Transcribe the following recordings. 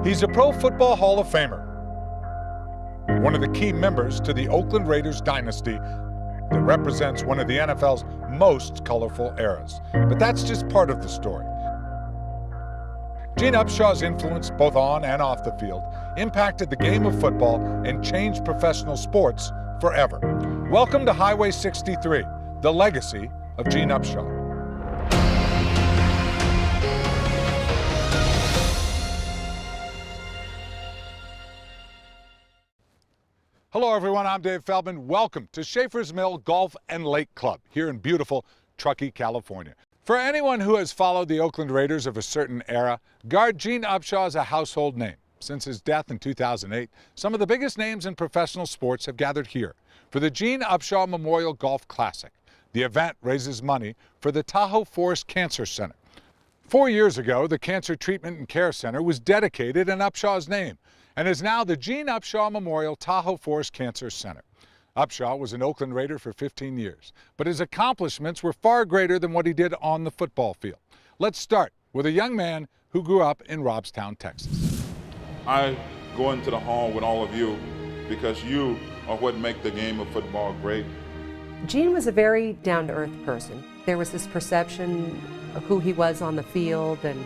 He's a Pro Football Hall of Famer, one of the key members to the Oakland Raiders dynasty that represents one of the NFL's most colorful eras. But that's just part of the story. Gene Upshaw's influence, both on and off the field, impacted the game of football and changed professional sports forever. Welcome to Highway 63, the legacy of Gene Upshaw. Hello everyone, I'm Dave Feldman. Welcome to Schaefer's Mill Golf and Lake Club here in beautiful Truckee, California. For anyone who has followed the Oakland Raiders of a certain era, guard Gene Upshaw is a household name. Since his death in 2008, some of the biggest names in professional sports have gathered here for the Gene Upshaw Memorial Golf Classic. The event raises money for the Tahoe Forest Cancer Center. 4 years ago, the Cancer Treatment and Care Center was dedicated in Upshaw's name and is now the Gene Upshaw Memorial Tahoe Forest Cancer Center. Upshaw was an Oakland Raider for 15 years, but his accomplishments were far greater than what he did on the football field. Let's start with a young man who grew up in Robstown, Texas. I go into the hall with all of you because you are what make the game of football great. Gene was a very down-to-earth person. There was this perception of who he was on the field and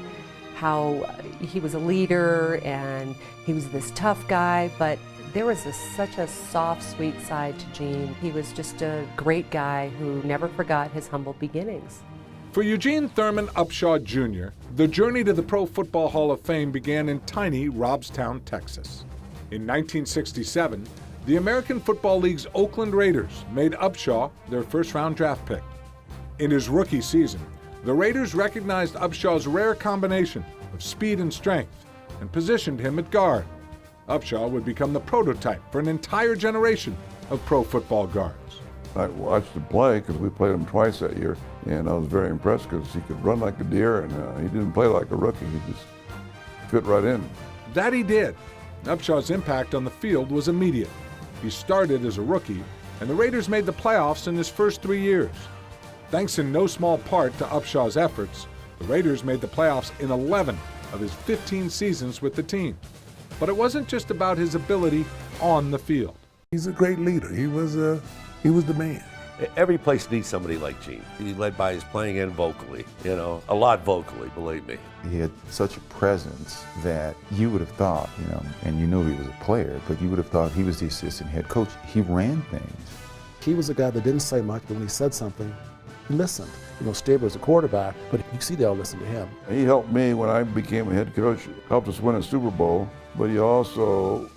how he was a leader and he was this tough guy, but there was such a soft, sweet side to Gene. He was just a great guy who never forgot his humble beginnings. For Eugene Thurman Upshaw Jr., the journey to the Pro Football Hall of Fame began in tiny Robstown, Texas. In 1967, the American Football League's Oakland Raiders made Upshaw their first-round draft pick. In his rookie season, the Raiders recognized Upshaw's rare combination of speed and strength and positioned him at guard. Upshaw would become the prototype for an entire generation of pro football guards. I watched him play because we played him twice that year, and I was very impressed because he could run like a deer, and he didn't play like a rookie. He just fit right in. That he did. Upshaw's impact on the field was immediate. He started as a rookie, and the Raiders made the playoffs in his first 3 years. Thanks in no small part to Upshaw's efforts, the Raiders made the playoffs in 11 of his 15 seasons with the team. But it wasn't just about his ability on the field. He's a great leader. He was the man. Every place needs somebody like Gene. He led by his playing and vocally, a lot vocally, believe me. He had such a presence that you would have thought, and you knew he was a player, but you would have thought he was the assistant head coach. He ran things. He was a guy that didn't say much, but when he said something, he listened. Stabler was a quarterback, but you see they all listened to him. He helped me when I became a head coach, helped us win a Super Bowl, but he also,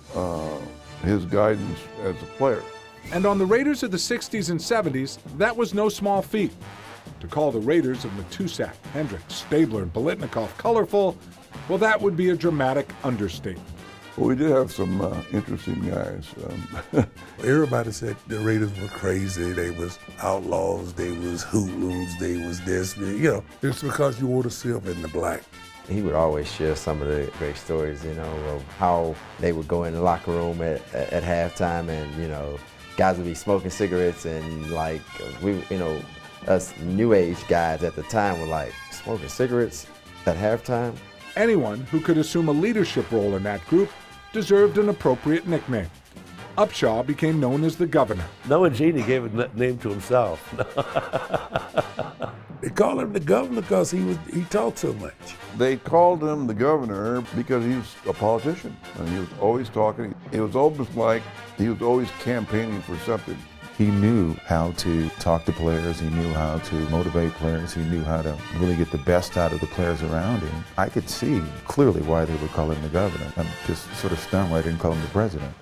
his guidance as a player. And on the Raiders of the 60s and 70s, that was no small feat. To call the Raiders of Matusak, Hendricks, Stabler, and Bolitnikoff colorful, well, that would be a dramatic understatement. Well, we did have some interesting guys. Everybody said the Raiders were crazy. They was outlaws. They was hoodlums. They was this. It's because you wore the silver and the black. He would always share some of the great stories, of how they would go in the locker room at halftime, and guys would be smoking cigarettes, and us new age guys at the time were like, smoking cigarettes at halftime? Anyone who could assume a leadership role in that group deserved an appropriate nickname. Upshaw became known as the Governor. Noah Genie gave a name to himself. They call him the Governor because he talked so much. They called him the Governor because he was a politician, and he was always talking. It was almost like he was always campaigning for something. He knew how to talk to players, he knew how to motivate players, he knew how to really get the best out of the players around him. I could see clearly why they would call him the Governor. I'm just sort of stunned why they didn't call him the President.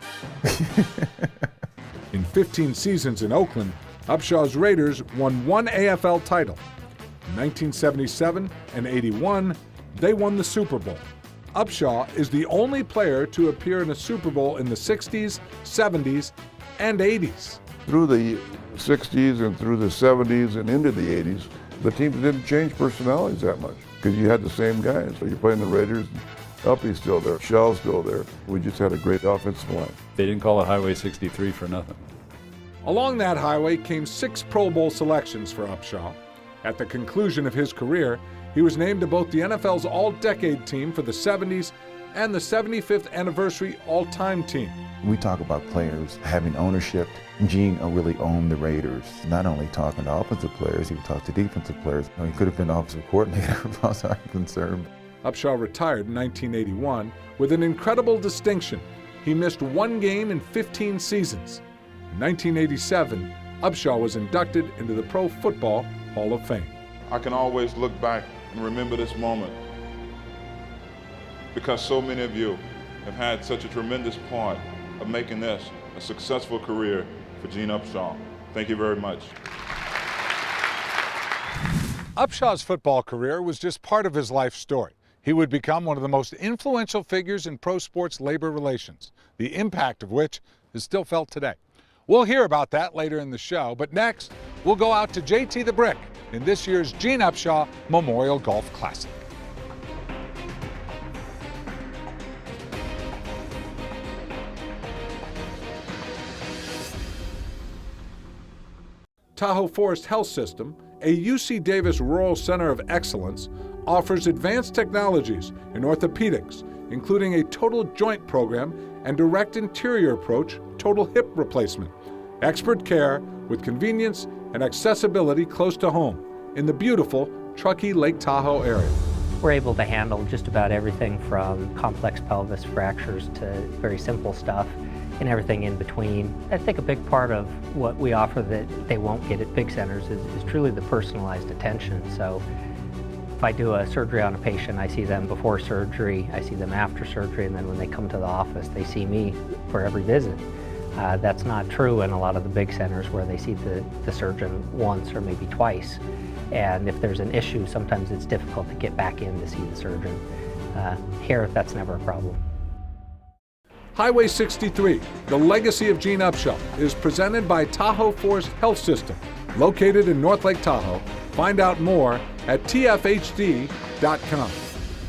In 15 seasons in Oakland, Upshaw's Raiders won 1 AFL title. In 1977 and 81, they won the Super Bowl. Upshaw is the only player to appear in a Super Bowl in the 60s, 70s, and 80s. Through the 60s and through the 70s and into the 80s, the teams didn't change personalities that much because you had the same guys. So you're playing the Raiders, Uppy's still there, Shell's still there. We just had a great offensive line. They didn't call it Highway 63 for nothing. Along that highway came 6 Pro Bowl selections for Upshaw. At the conclusion of his career, he was named to both the NFL's All-Decade team for the 70s and the 75th anniversary all-time team. We talk about players having ownership. Gene really owned the Raiders. Not only talking to offensive players, he would talk to defensive players. He could have been offensive coordinator as far as I'm concerned. Upshaw retired in 1981 with an incredible distinction. He missed one game in 15 seasons. In 1987, Upshaw was inducted into the Pro Football Hall of Fame. I can always look back and remember this moment because so many of you have had such a tremendous part of making this a successful career for Gene Upshaw. Thank you very much. Upshaw's football career was just part of his life story. He would become one of the most influential figures in pro sports labor relations, the impact of which is still felt today. We'll hear about that later in the show, but next, we'll go out to JT the Brick in this year's Gene Upshaw Memorial Golf Classic. Tahoe Forest Health System, a UC Davis Rural Center of Excellence, offers advanced technologies in orthopedics, including a total joint program and direct interior approach total hip replacement. Expert care with convenience and accessibility close to home in the beautiful Truckee Lake Tahoe area. We're able to handle just about everything from complex pelvis fractures to very simple stuff and everything in between. I think a big part of what we offer that they won't get at big centers is truly the personalized attention. So if I do a surgery on a patient, I see them before surgery, I see them after surgery, and then when they come to the office, they see me for every visit. That's not true in a lot of the big centers where they see the surgeon once or maybe twice. And if there's an issue, sometimes it's difficult to get back in to see the surgeon. Here, that's never a problem. Highway 63, the legacy of Gene Upshaw, is presented by Tahoe Forest Health System, located in North Lake Tahoe. Find out more at tfhd.com.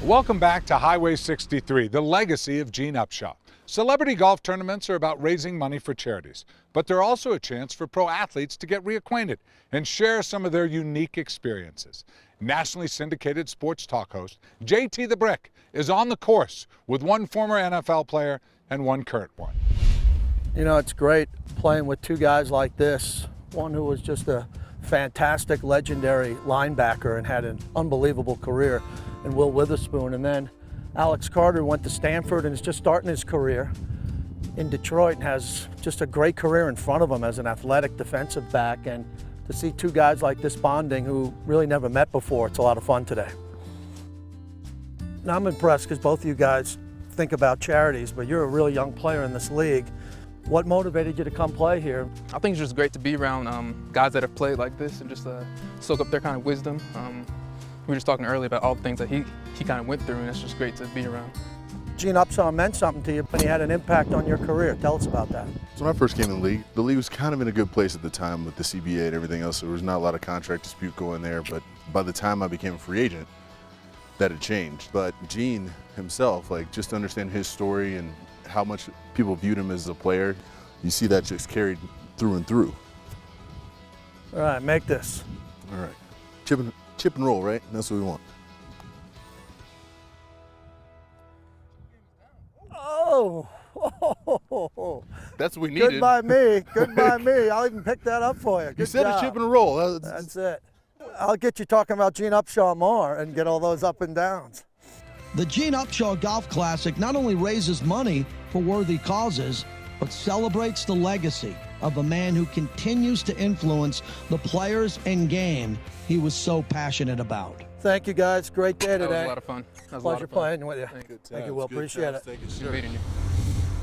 Welcome back to Highway 63, the legacy of Gene Upshaw. Celebrity golf tournaments are about raising money for charities, but they're also a chance for pro athletes to get reacquainted and share some of their unique experiences. Nationally syndicated sports talk host JT the Brick is on the course with one former NFL player and one current one. You know, it's great playing with two guys like this. One who was just a fantastic, legendary linebacker and had an unbelievable career, and Will Witherspoon, and then Alex Carter went to Stanford and is just starting his career in Detroit and has just a great career in front of him as an athletic defensive back. And to see two guys like this bonding who really never met before, it's a lot of fun today. Now I'm impressed because both of you guys think about charities, but you're a really young player in this league. What motivated you to come play here? I think it's just great to be around guys that have played like this and just soak up their kind of wisdom. We were just talking earlier about all the things that he kind of went through, and it's just great to be around. Gene Upshaw meant something to you, but he had an impact on your career. Tell us about that. So when I first came in the league was kind of in a good place at the time with the CBA and everything else. So there was not a lot of contract dispute going there, but by the time I became a free agent, that had changed. But Gene himself, like, just to understand his story and how much people viewed him as a player, you see that just carried through and through. All right, make this. All right, chip and roll, right? That's what we want. Oh, that's what we needed. Good by me. Good by me. I'll even pick that up for you. Good you said job. a chip and a roll. That's it. I'll get you talking about Gene Upshaw more and get all those up and downs. The Gene Upshaw Golf Classic not only raises money for worthy causes, but celebrates the legacy of a man who continues to influence the players and game he was so passionate about. Thank you, guys. Great day today. That was a lot of fun. Pleasure playing with you. Thank you, Will. Appreciate it. Good meeting you.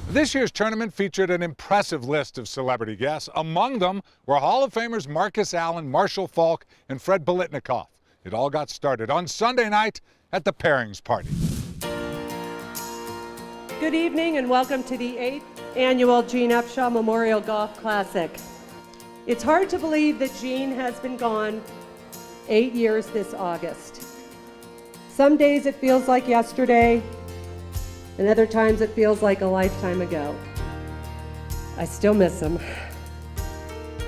This year's tournament featured an impressive list of celebrity guests. Among them were Hall of Famers Marcus Allen, Marshall Faulk, and Fred Biletnikoff. It all got started on Sunday night at the Pairings party. Good evening and welcome to the 8th annual Gene Upshaw Memorial Golf Classic. It's hard to believe that Gene has been gone 8 years this August. Some days it feels like yesterday, and other times it feels like a lifetime ago. I still miss him.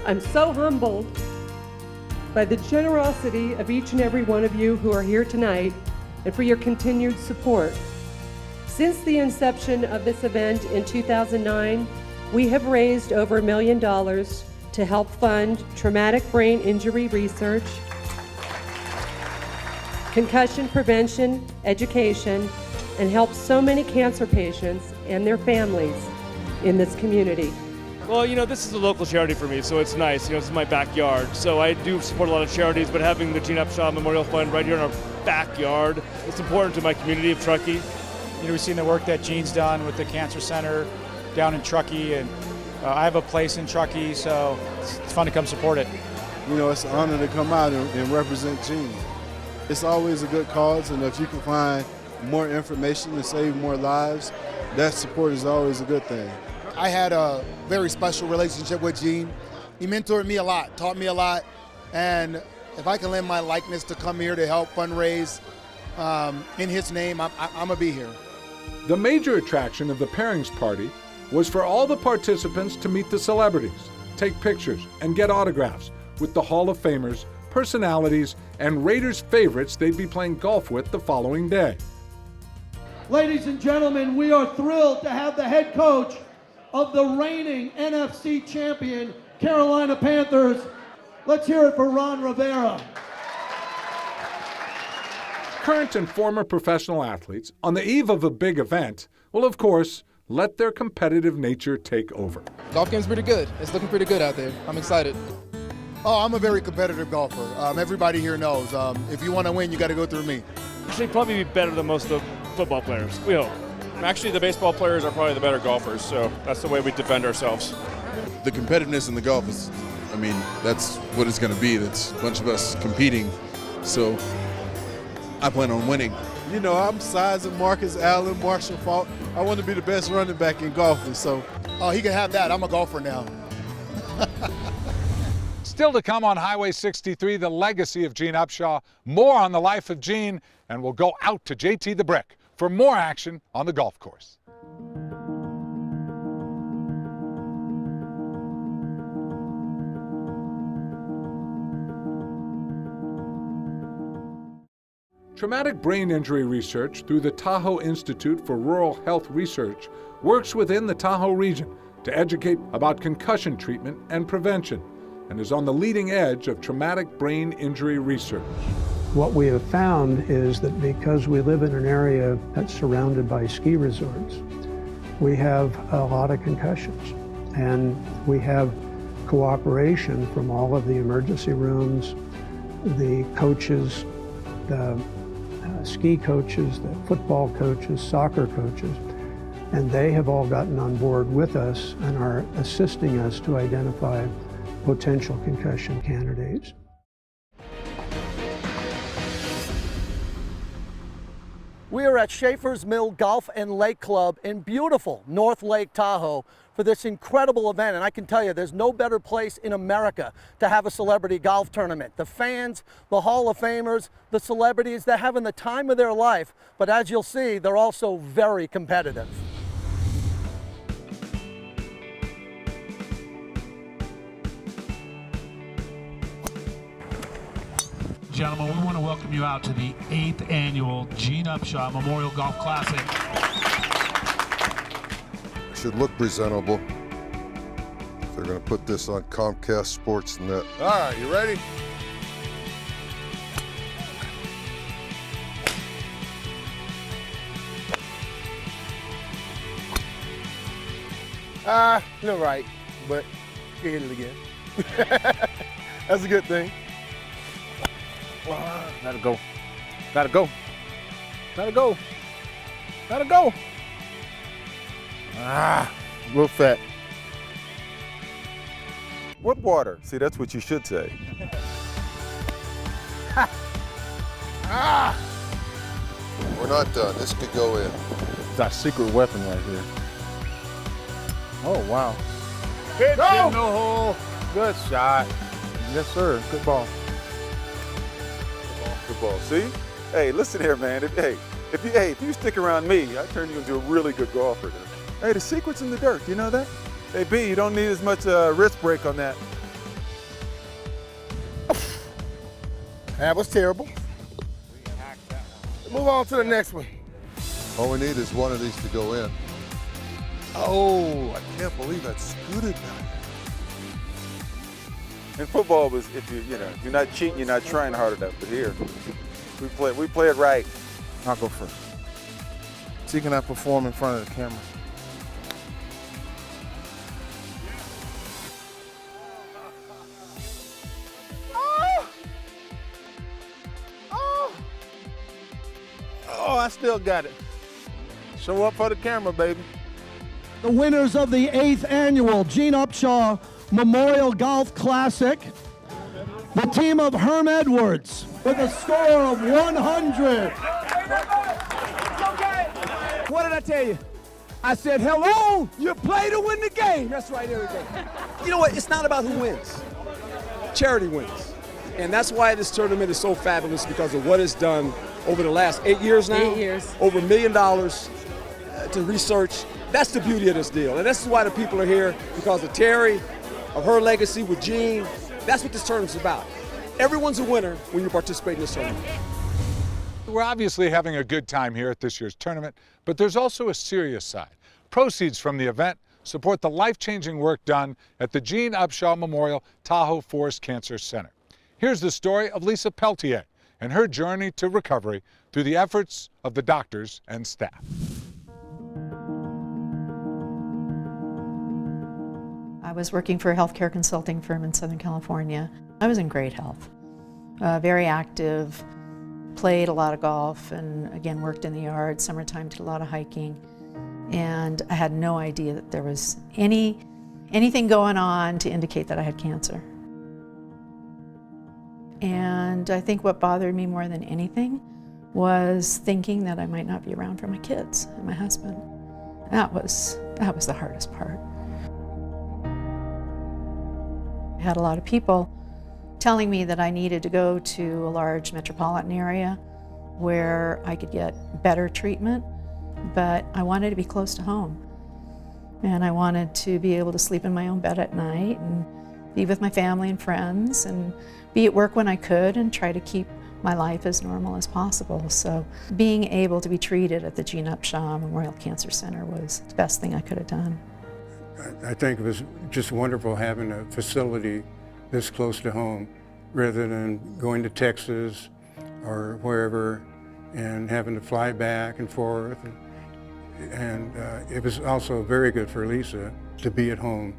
I'm so humbled by the generosity of each and every one of you who are here tonight and for your continued support. Since the inception of this event in 2009, we have raised over $1 million to help fund traumatic brain injury research, concussion prevention, education, and help so many cancer patients and their families in this community. Well, this is a local charity for me, so it's nice. This is my backyard. So I do support a lot of charities, but having the Gene Upshaw Memorial Fund right here in our backyard, it's important to my community of Truckee. We've seen the work that Gene's done with the Cancer Center down in Truckee, and I have a place in Truckee, so it's fun to come support it. It's an honor to come out and represent Gene. It's always a good cause, and if you can find more information to save more lives, that support is always a good thing. I had a very special relationship with Gene. He mentored me a lot, taught me a lot, and if I can lend my likeness to come here to help fundraise in his name, I'm gonna be here. The major attraction of the Pairings party was for all the participants to meet the celebrities, take pictures, and get autographs with the Hall of Famers, personalities, and Raiders favorites they'd be playing golf with the following day. Ladies and gentlemen, we are thrilled to have the head coach of the reigning NFC champion, Carolina Panthers. Let's hear it for Ron Rivera. Current and former professional athletes, on the eve of a big event, will of course let their competitive nature take over. Golf game's pretty good. It's looking pretty good out there. I'm excited. Oh, I'm a very competitive golfer. Everybody here knows. If you want to win, you got to go through me. Actually, probably be better than most of the football players. We hope. Actually, the baseball players are probably the better golfers, so that's the way we defend ourselves. The competitiveness in the golf is, that's what it's going to be. That's a bunch of us competing. So I plan on winning. I'm sizing Marcus Allen, Marshall Faulk. I want to be the best running back in golfing, so. Oh, he can have that. I'm a golfer now. Still to come on Highway 63, the legacy of Gene Upshaw, more on the life of Gene, and we'll go out to JT the Brick for more action on the golf course. Traumatic brain injury research through the Tahoe Institute for Rural Health Research works within the Tahoe region to educate about concussion treatment and prevention, and is on the leading edge of traumatic brain injury research. What we have found is that because we live in an area that's surrounded by ski resorts, we have a lot of concussions, and we have cooperation from all of the emergency rooms, the coaches, the ski coaches, the football coaches, soccer coaches, and they have all gotten on board with us and are assisting us to identify potential concussion candidates. We are at Schaefer's Mill Golf and Lake Club in beautiful North Lake Tahoe for this incredible event. And I can tell you, there's no better place in America to have a celebrity golf tournament. The fans, the Hall of Famers, the celebrities, they're having the time of their life. But as you'll see, they're also very competitive. Gentlemen, we want to welcome you out to the 8th annual Gene Upshaw Memorial Golf Classic. Should look presentable. They're going to put this on Comcast Sportsnet. All right, you ready? You're right, but you hit it again. That's a good thing. Let it go. Let it go. Let it go. Let it go. A little fat. What water? See, that's what you should say. We're not done. This could go in. It's our secret weapon right here. Oh, wow. Pitch Go! in the hole. Good shot. Yes, sir. Good ball. Good ball. See? Hey, listen here, man. If you stick around me, I turn you into a really good golfer. Hey, the secret's in the dirt. You know that? Hey, B, you don't need as much wrist break on that. That was terrible. Move on to the next one. All we need is one of these to go in. Oh, I can't believe that scooted down. In football, was if you're not cheating, you're not trying hard enough. But here, we play it right. I'll go first. See, can I perform in front of the camera? Oh, I still got it. Show up for the camera, baby. The winners of the 8th annual Gene Upshaw Memorial Golf Classic, the team of Herm Edwards, with a score of 100. What did I tell you? I said, hello, you play to win the game. That's right, there we go. You know what? It's not about who wins. Charity wins. And that's why this tournament is so fabulous, because of what it's done over the last 8 years now. 8 years. Over $1 million to research. That's the beauty of this deal. And this is why the people are here, because of Terry, of her legacy with Gene. That's what this tournament's about. Everyone's a winner when you participate in this tournament. We're obviously having a good time here at this year's tournament, but there's also a serious side. Proceeds from the event support the life-changing work done at the Gene Upshaw Memorial Tahoe Forest Cancer Center. Here's the story of Lisa Peltier and her journey to recovery through the efforts of the doctors and staff. I was working for a healthcare consulting firm in Southern California. I was in great health, very active, played a lot of golf, and again worked in the yard. Summertime, did a lot of hiking, and I had no idea that there was anything going on to indicate that I had cancer. And I think what bothered me more than anything was thinking that I might not be around for my kids and my husband. That was the hardest part. I had a lot of people telling me that I needed to go to a large metropolitan area where I could get better treatment, but I wanted to be close to home. And I wanted to be able to sleep in my own bed at night and be with my family and friends and be at work when I could and try to keep my life as normal as possible. So being able to be treated at the Gene Upshaw Memorial Cancer Center was the best thing I could have done. I think it was just wonderful having a facility this close to home, rather than going to Texas or wherever and having to fly back and forth. And it was also very good for Lisa to be at home.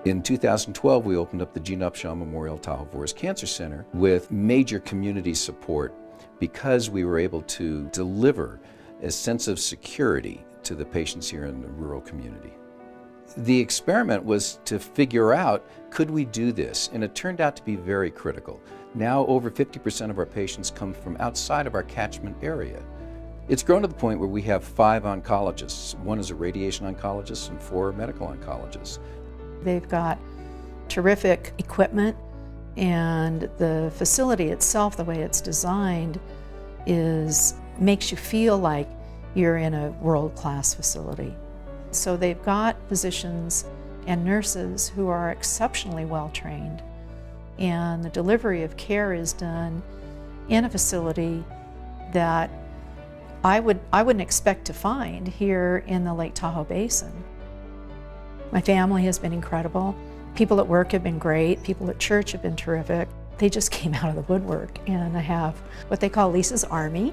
In 2012, we opened up the Gene Upshaw Memorial Tahoe Forest Cancer Center with major community support, because we were able to deliver a sense of security to the patients here in the rural community. The experiment was to figure out, could we do this? And it turned out to be very critical. Now over 50% of our patients come from outside of our catchment area. It's grown to the point where we have 5 oncologists. 1 is a radiation oncologist and 4 are medical oncologists. They've got terrific equipment, and the facility itself, the way it's designed, makes you feel like you're in a world-class facility. So they've got physicians and nurses who are exceptionally well trained, and the delivery of care is done in a facility that I wouldn't expect to find here in the Lake Tahoe Basin. My family has been incredible. People at work have been great. People at church have been terrific. They just came out of the woodwork, and I have what they call Lisa's Army.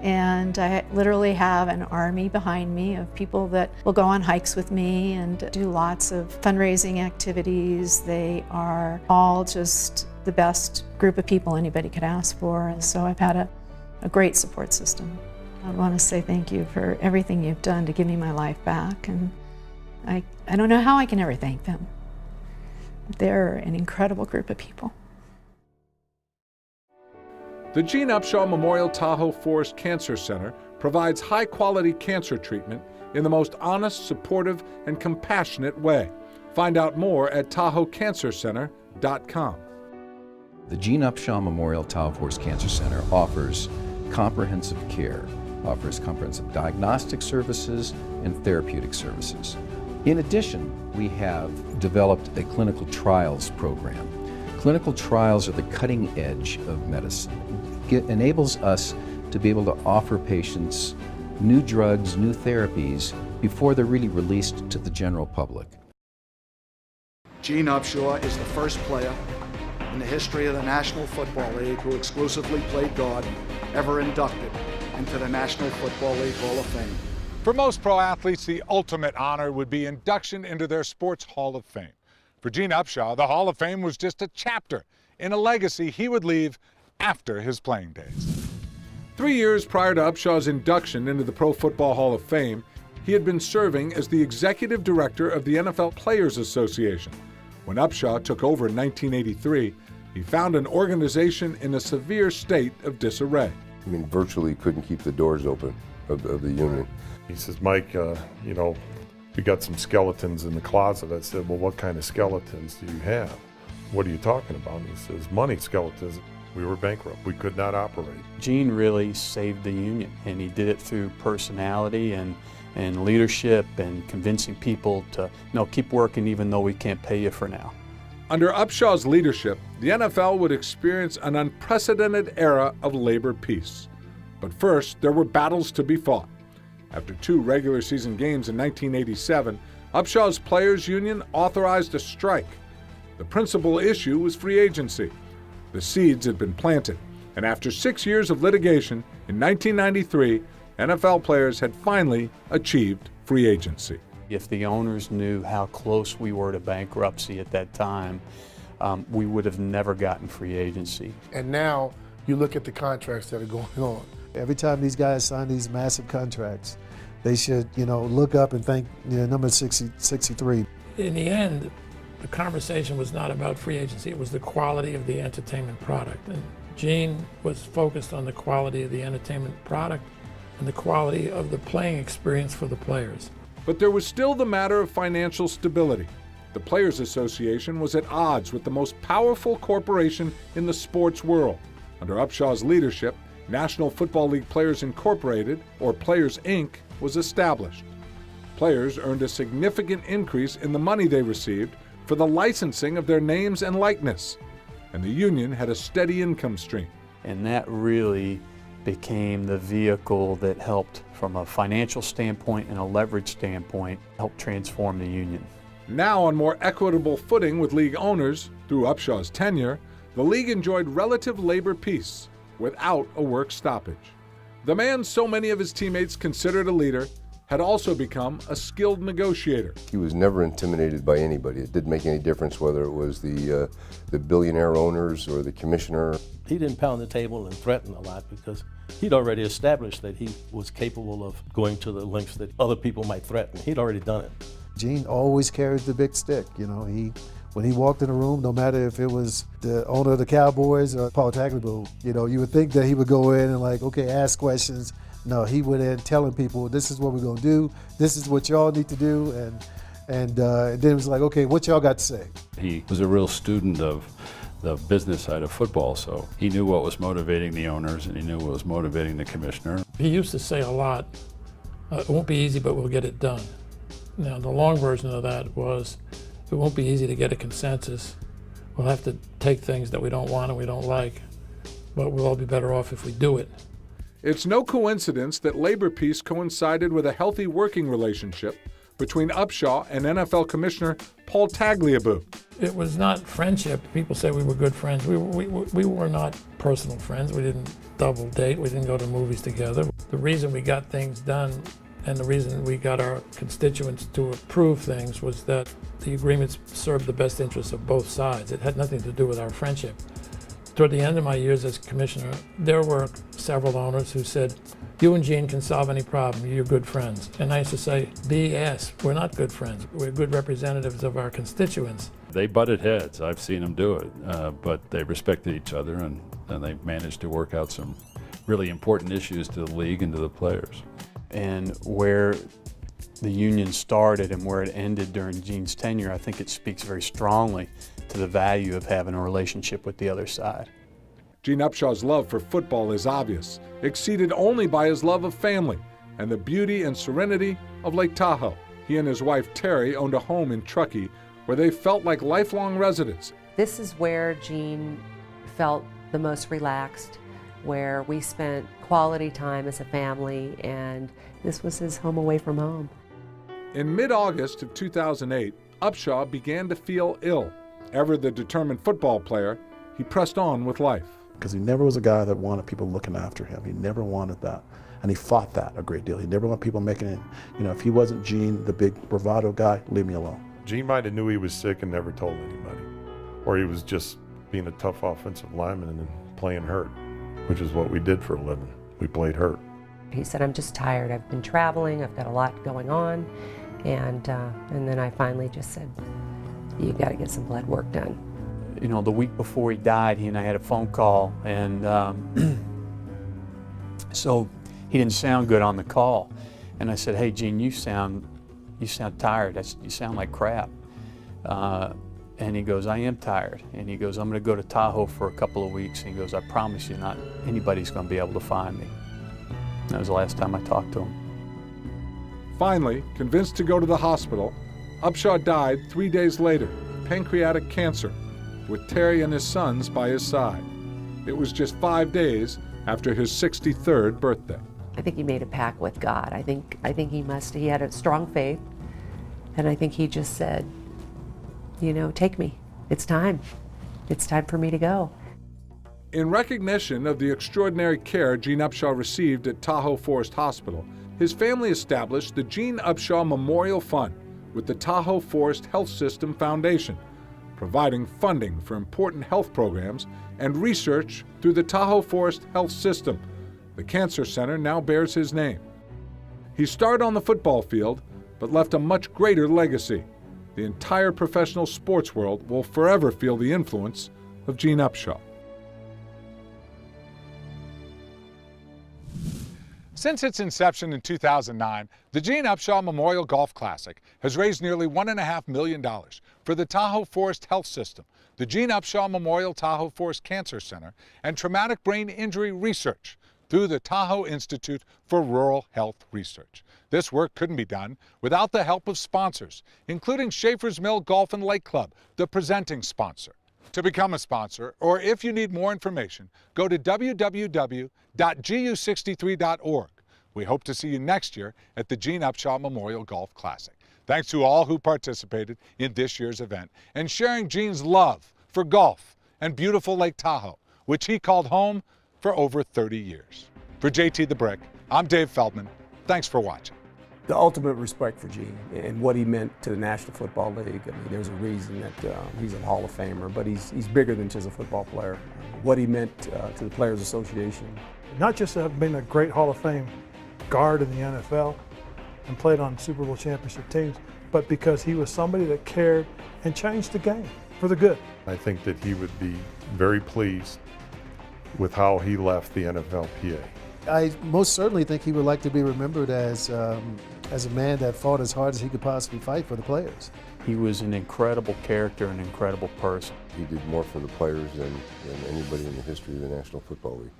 And I literally have an army behind me of people that will go on hikes with me and do lots of fundraising activities. They are all just the best group of people anybody could ask for. And so I've had a great support system. I want to say thank you for everything you've done to give me my life back. And I don't know how I can ever thank them. They're an incredible group of people. The Gene Upshaw Memorial Tahoe Forest Cancer Center provides high-quality cancer treatment in the most honest, supportive, and compassionate way. Find out more at TahoeCancerCenter.com. The Gene Upshaw Memorial Tahoe Forest Cancer Center offers comprehensive care, offers comprehensive diagnostic services and therapeutic services. In addition, we have developed a clinical trials program. Clinical trials are the cutting edge of medicine. It enables us to be able to offer patients new drugs, new therapies before they're really released to the general public. Gene Upshaw is the first player in the history of the National Football League who exclusively played guard ever inducted into the National Football League Hall of Fame. For most pro athletes, the ultimate honor would be induction into their sports Hall of Fame. For Gene Upshaw, the Hall of Fame was just a chapter in a legacy he would leave after his playing days. 3 years prior to Upshaw's induction into the Pro Football Hall of Fame, he had been serving as the executive director of the NFL Players Association. When Upshaw took over in 1983, he found an organization in a severe state of disarray. I mean, virtually couldn't keep the doors open of the union. He says, Mike, you know, we got some skeletons in the closet. I said, well, what kind of skeletons do you have? What are you talking about? And he says, money skeletons. We were bankrupt. We could not operate. Gene really saved the union, and he did it through personality and leadership and convincing people to, keep working even though we can't pay you for now. Under Upshaw's leadership, the NFL would experience an unprecedented era of labor peace. But first, there were battles to be fought. After 2 regular season games in 1987, Upshaw's players' union authorized a strike. The principal issue was free agency. The seeds had been planted, and after 6 years of litigation, in 1993, NFL players had finally achieved free agency. If the owners knew how close we were to bankruptcy at that time, we would have never gotten free agency. And now you look at the contracts that are going on. Every time these guys sign these massive contracts, they should, look up and think, number 63. In the end, the conversation was not about free agency. It was the quality of the entertainment product. And Gene was focused on the quality of the entertainment product and the quality of the playing experience for the players. But there was still the matter of financial stability. The Players Association was at odds with the most powerful corporation in the sports world. Under Upshaw's leadership, National Football League Players Incorporated, or Players Inc., was established. Players earned a significant increase in the money they received for the licensing of their names and likeness, and the union had a steady income stream. And that really became the vehicle that helped, from a financial standpoint and a leverage standpoint, help transform the union. Now on more equitable footing with league owners, through Upshaw's tenure, the league enjoyed relative labor peace without a work stoppage. The man so many of his teammates considered a leader had also become a skilled negotiator. He was never intimidated by anybody. It didn't make any difference whether it was the billionaire owners or the commissioner. He didn't pound the table and threaten a lot because he'd already established that he was capable of going to the lengths that other people might threaten. He'd already done it. Gene always carried the big stick. When he walked in a room, no matter if it was the owner of the Cowboys or Paul Tagliabue, you would think that he would go in and ask questions. No, he went in telling people, this is what we're gonna do, this is what y'all need to do, and then it was like, okay, what y'all got to say? He was a real student of the business side of football, so he knew what was motivating the owners and he knew what was motivating the commissioner. He used to say a lot, it won't be easy, but we'll get it done. Now, the long version of that was, it won't be easy to get a consensus. We'll have to take things that we don't want and we don't like, but we'll all be better off if we do it. It's no coincidence that labor peace coincided with a healthy working relationship between Upshaw and NFL Commissioner Paul Tagliabue. It was not friendship. People say we were good friends. We were not personal friends. We didn't double date. We didn't go to movies together. The reason we got things done and the reason we got our constituents to approve things was that the agreements served the best interests of both sides. It had nothing to do with our friendship. Toward the end of my years as commissioner, there were several owners who said, you and Gene can solve any problem, you're good friends. And I used to say, BS, we're not good friends. We're good representatives of our constituents. They butted heads, I've seen them do it, but they respected each other and they managed to work out some really important issues to the league and to the players. And where the union started and where it ended during Gene's tenure, I think it speaks very strongly to the value of having a relationship with the other side. Gene Upshaw's love for football is obvious, exceeded only by his love of family and the beauty and serenity of Lake Tahoe. He and his wife Terry owned a home in Truckee where they felt like lifelong residents. This is where Gene felt the most relaxed, where we spent quality time as a family, and this was his home away from home. In mid-August of 2008, Upshaw began to feel ill. Ever the determined football player, he pressed on with life. Because he never was a guy that wanted people looking after him. He never wanted that. And he fought that a great deal. He never wanted people making it, if he wasn't Gene, the big bravado guy, leave me alone. Gene might have knew he was sick and never told anybody. Or he was just being a tough offensive lineman and playing hurt, which is what we did for a living. We played hurt. He said, I'm just tired. I've been traveling. I've got a lot going on. And then I finally just said, you got to get some blood work done. The week before he died, he and I had a phone call, and so he didn't sound good on the call. And I said, hey, Gene, you sound tired. You sound like crap. And he goes, I am tired. And he goes, I'm going to go to Tahoe for a couple of weeks. And he goes, I promise you, not anybody's going to be able to find me. And that was the last time I talked to him. Finally, convinced to go to the hospital, Upshaw died 3 days later, pancreatic cancer, with Terry and his sons by his side. It was just 5 days after his 63rd birthday. I think he made a pact with God. I think he had a strong faith, and I think he just said, take me. It's time. It's time for me to go. In recognition of the extraordinary care Gene Upshaw received at Tahoe Forest Hospital, his family established the Gene Upshaw Memorial Fund with the Tahoe Forest Health System Foundation, providing funding for important health programs and research through the Tahoe Forest Health System. The Cancer Center now bears his name. He starred on the football field, but left a much greater legacy. The entire professional sports world will forever feel the influence of Gene Upshaw. Since its inception in 2009, the Gene Upshaw Memorial Golf Classic has raised nearly $1.5 million for the Tahoe Forest Health System, the Gene Upshaw Memorial Tahoe Forest Cancer Center, and Traumatic Brain Injury Research through the Tahoe Institute for Rural Health Research. This work couldn't be done without the help of sponsors, including Schaefer's Mill Golf and Lake Club, the presenting sponsor. To become a sponsor, or if you need more information, go to www.gu63.org. We hope to see you next year at the Gene Upshaw Memorial Golf Classic. Thanks to all who participated in this year's event and sharing Gene's love for golf and beautiful Lake Tahoe, which he called home for over 30 years. For JT the Brick, I'm Dave Feldman. Thanks for watching. The ultimate respect for Gene and what he meant to the National Football League. I mean, there's a reason that he's a Hall of Famer, but he's bigger than just a football player. What he meant to the Players Association. Not just being a great Hall of Fame guard in the NFL and played on Super Bowl championship teams, but because he was somebody that cared and changed the game for the good. I think that he would be very pleased with how he left the NFLPA. I most certainly think he would like to be remembered as a man that fought as hard as he could possibly fight for the players. He was an incredible character, an incredible person. He did more for the players than anybody in the history of the National Football League.